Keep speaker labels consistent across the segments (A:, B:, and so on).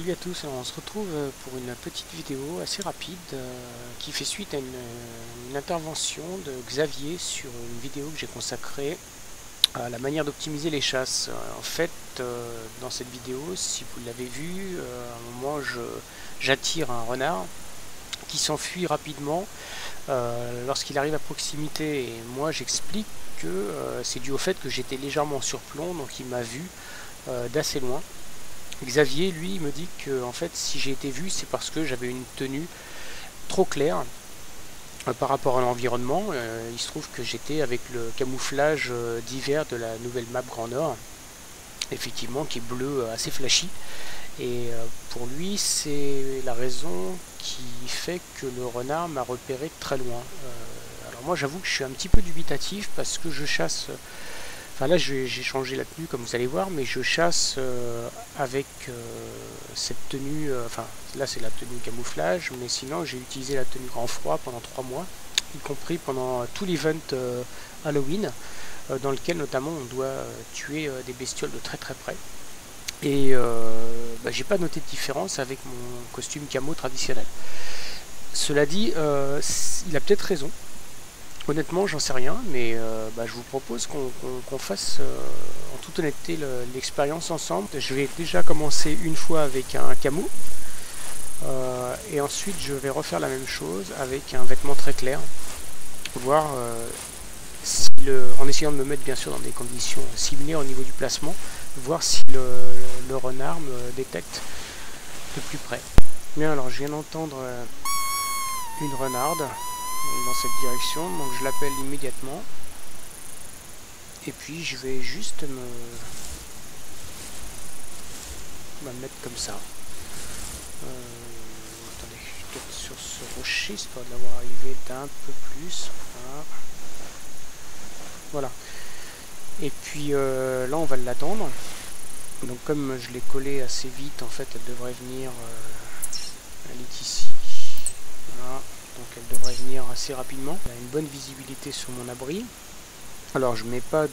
A: Salut à tous, alors on se retrouve pour une petite vidéo assez rapide qui fait suite à une intervention de Xavier sur une vidéo que j'ai consacrée à la manière d'optimiser les chasses. En fait, dans cette vidéo, si vous l'avez vu, à un moment j'attire un renard qui s'enfuit rapidement lorsqu'il arrive à proximité, et moi j'explique que c'est dû au fait que j'étais légèrement sur plomb, donc il m'a vu d'assez loin. Xavier, lui, me dit que en fait, si j'ai été vu, c'est parce que j'avais une tenue trop claire par rapport à l'environnement. Il se trouve que j'étais avec le camouflage d'hiver de la nouvelle map Grand Nord, effectivement, qui est bleu assez flashy. Et pour lui, c'est la raison qui fait que le renard m'a repéré de très loin. Alors moi, j'avoue que je suis un petit peu dubitatif parce que je chasse. Enfin là j'ai changé la tenue comme vous allez voir, mais je chasse avec cette tenue, enfin là c'est la tenue camouflage, mais sinon j'ai utilisé la tenue grand froid pendant 3 mois, y compris pendant tout l'event Halloween, dans lequel notamment on doit tuer des bestioles de très près. Et j'ai pas noté de différence avec mon costume camo traditionnel. Cela dit, il a peut-être raison. Honnêtement, j'en sais rien, mais je vous propose qu'on fasse en toute honnêteté l'expérience ensemble. Je vais déjà commencer une fois avec un camo, et ensuite je vais refaire la même chose avec un vêtement très clair, voir si en essayant de me mettre bien sûr dans des conditions similaires au niveau du placement, voir si le renard me détecte de plus près. Bien, alors je viens d'entendre une renarde dans cette direction, donc je l'appelle immédiatement, et puis je vais juste me mettre comme ça. Attendez, je suis peut-être sur ce rocher histoire de l'avoir arrivé d'un peu plus. Voilà. Et puis là on va l'attendre. Donc comme je l'ai collé assez vite, en fait elle devrait venir, elle est ici. Voilà. Donc elle devrait venir assez rapidement. Elle a une bonne visibilité sur mon abri. Alors je mets pas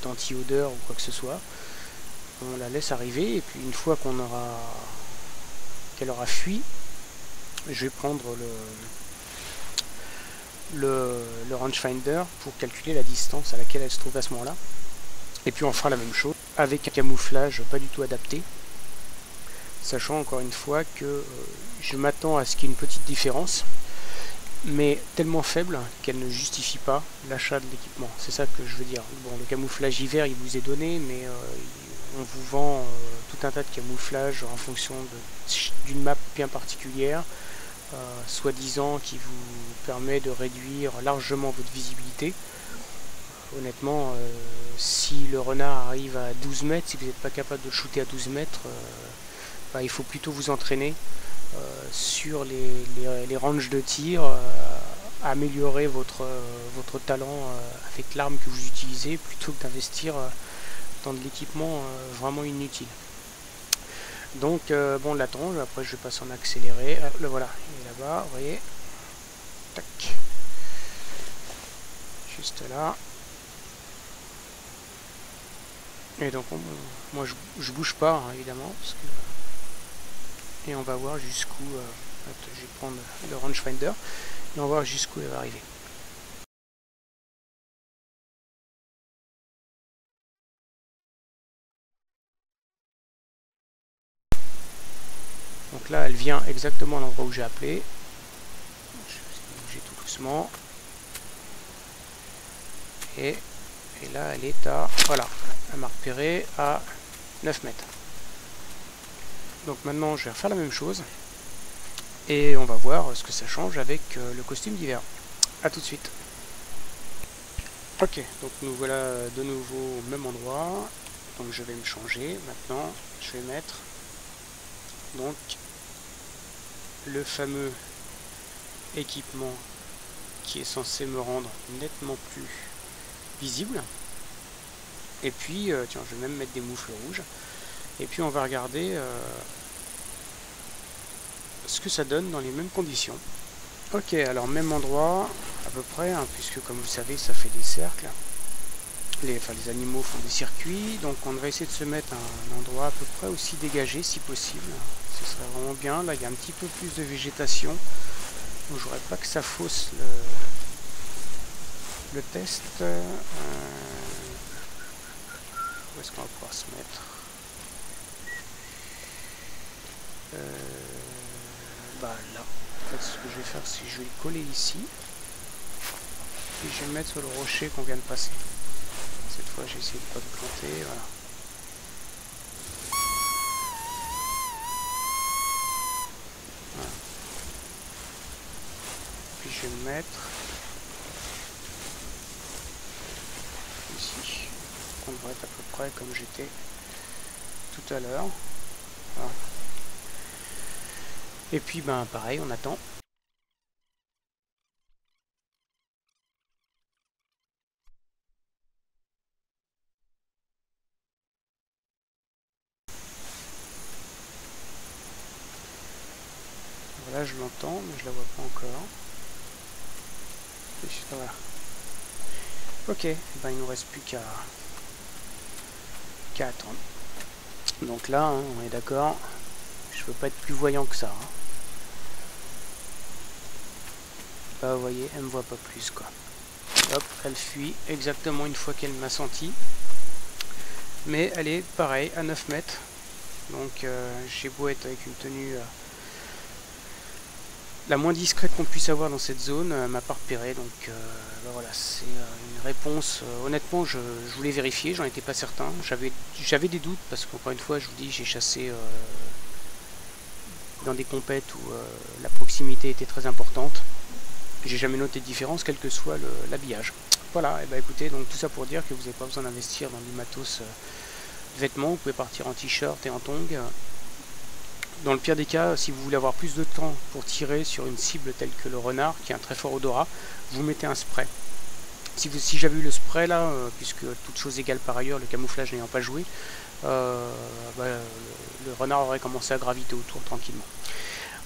A: d'anti-odeur ou quoi que ce soit. On la laisse arriver, et puis une fois qu'elle aura fui, je vais prendre le rangefinder pour calculer la distance à laquelle elle se trouve à ce moment-là. Et puis on fera la même chose avec un camouflage pas du tout adapté, sachant encore une fois que je m'attends à ce qu'il y ait une petite différence, mais tellement faible qu'elle ne justifie pas l'achat de l'équipement. C'est ça que je veux dire. Bon, le camouflage hiver il vous est donné, mais on vous vend tout un tas de camouflage en fonction d'une map bien particulière, soi-disant qui vous permet de réduire largement votre visibilité. Honnêtement, si le renard arrive à 12 mètres, si vous n'êtes pas capable de le shooter à 12 mètres, il faut plutôt vous entraîner sur les ranges de tir, améliorer votre talent avec l'arme que vous utilisez, plutôt que d'investir dans de l'équipement vraiment inutile. Donc bon, on l'attend, après je vais passer en accéléré. Le voilà, il est là-bas, vous voyez. Tac. Juste là. Et donc moi je bouge pas, hein, évidemment, parce que... et on va voir jusqu'où je vais prendre le rangefinder et on va voir jusqu'où elle va arriver. Donc là elle vient exactement à l'endroit où j'ai appelé. Je vais bouger tout doucement, et là elle est à, voilà, elle m'a repéré à 9 mètres. Donc maintenant je vais refaire la même chose et on va voir ce que ça change avec le costume d'hiver. A tout de suite. Ok, donc nous voilà de nouveau au même endroit. Donc je vais me changer. Maintenant je vais mettre donc le fameux équipement qui est censé me rendre nettement plus visible. Et puis tiens, je vais même mettre des moufles rouges. Et puis on va regarder ce que ça donne dans les mêmes conditions. Ok, alors même endroit à peu près, hein, puisque comme vous savez ça fait des cercles. les animaux font des circuits, donc on va essayer de se mettre à un endroit à peu près aussi dégagé si possible. Ce serait vraiment bien. Là il y a un petit peu plus de végétation, donc je voudrais pas que ça fausse le test. Où est-ce qu'on va pouvoir se mettre? Bah là, en fait ce que je vais faire, c'est que je vais le coller ici, puis je vais le mettre sur le rocher qu'on vient de passer. Cette fois j'ai essayé de ne pas me planter, voilà. Voilà. Puis je vais le mettre ici. On devrait être à peu près comme j'étais tout à l'heure. Voilà. Et puis ben pareil, on attend. Voilà, je l'entends, mais je la vois pas encore. Voilà. Ok, ben il nous reste plus qu'à attendre. Donc là, hein, on est d'accord, je peux pas être plus voyant que ça. Hein. Bah vous voyez, elle me voit pas plus quoi. Hop, elle fuit exactement une fois qu'elle m'a senti. Mais elle est pareil à 9 mètres. Donc j'ai beau être avec une tenue la moins discrète qu'on puisse avoir dans cette zone, m'a pas repéré. Donc bah voilà, c'est une réponse. Honnêtement, je voulais vérifier, j'en étais pas certain. J'avais des doutes parce qu'encore une fois, je vous dis, j'ai chassé dans des compètes où la proximité était très importante. J'ai jamais noté de différence, quel que soit l'habillage. Voilà, et bah écoutez, donc tout ça pour dire que vous n'avez pas besoin d'investir dans du matos de vêtements, vous pouvez partir en t-shirt et en tongs. Dans le pire des cas, si vous voulez avoir plus de temps pour tirer sur une cible telle que le renard, qui a un très fort odorat, vous mettez un spray. Si j'avais eu le spray là, puisque toute chose égale par ailleurs, le camouflage n'ayant pas joué, le renard aurait commencé à graviter autour tranquillement.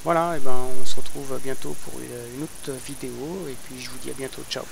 A: Voilà, et ben on se retrouve bientôt pour une autre vidéo, et puis je vous dis à bientôt, ciao.